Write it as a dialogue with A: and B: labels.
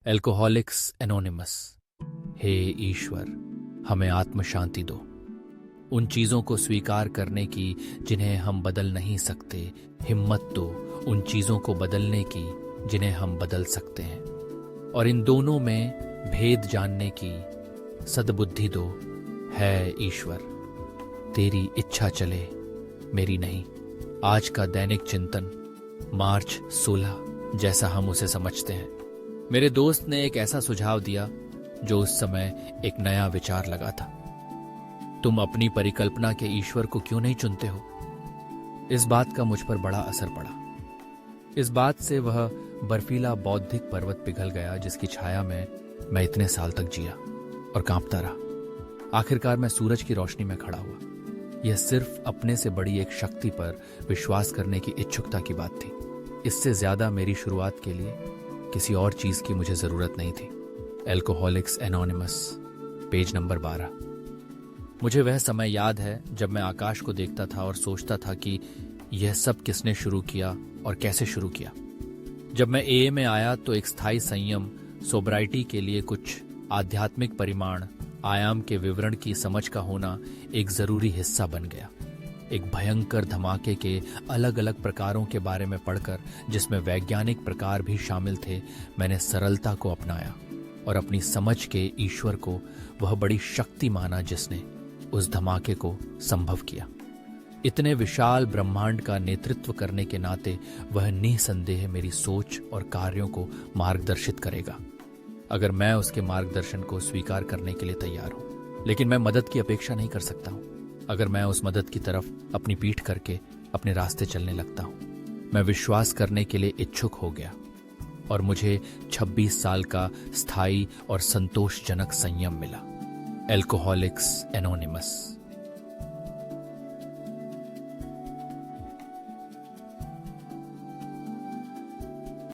A: Alcoholics anonymous. हे ईश्वर, हमें आत्म शांति दो। उन चीज़ों को स्वीकार करने की जिन्हें हम बदल नहीं सकते, हिम्मत दो उन चीज़ों को बदलने की जिन्हें हम बदल सकते हैं, और इन दोनों में भेद जानने की सद्बुद्धि दो। है ईश्वर, तेरी इच्छा चले, मेरी नहीं। आज का दैनिक चिंतन मार्च 16, जैसा हम उसे समझते हैं। मेरे दोस्त ने एक ऐसा सुझाव दिया जो उस समय एक नया विचार लगा था। तुम अपनी परिकल्पना के ईश्वर को क्यों नहीं चुनते हो? इस बात का मुझ पर बड़ा असर पड़ा। इस बात से वह बर्फीला बौद्धिक पर्वत पिघल गया जिसकी छाया में मैं इतने साल तक जिया और कांपता रहा। आखिरकार मैं सूरज की रोशनी में खड़ा हुआ। यह सिर्फ अपने से बड़ी एक शक्ति पर विश्वास करने की इच्छुकता की बात थी। इससे ज्यादा मेरी शुरुआत के लिए किसी और चीज की मुझे जरूरत नहीं थी। Alcoholics anonymous, page number 12। मुझे वह समय याद है जब मैं आकाश को देखता था और सोचता था कि यह सब किसने शुरू किया और कैसे शुरू किया। जब मैं एए में आया तो एक स्थायी संयम, सोब्राइटी के लिए कुछ आध्यात्मिक परिमाण, आयाम के विवरण की समझ का होना एक जरूरी हिस्सा बन गया। एक भयंकर धमाके के अलग अलग प्रकारों के बारे में पढ़कर, जिसमें वैज्ञानिक प्रकार भी शामिल थे, मैंने सरलता को अपनाया और अपनी समझ के ईश्वर को वह बड़ी शक्ति माना जिसने उस धमाके को संभव किया। इतने विशाल ब्रह्मांड का नेतृत्व करने के नाते वह निसंदेह मेरी सोच और कार्यों को मार्गदर्शित करेगा, अगर मैं उसके मार्गदर्शन को स्वीकार करने के लिए तैयार हूं। लेकिन मैं मदद की अपेक्षा नहीं कर सकता हूं। अगर मैं उस मदद की तरफ अपनी पीठ करके अपने रास्ते चलने लगता हूं। मैं विश्वास करने के लिए इच्छुक हो गया और मुझे 26 साल का स्थायी और संतोषजनक संयम मिला। Alcoholics anonymous.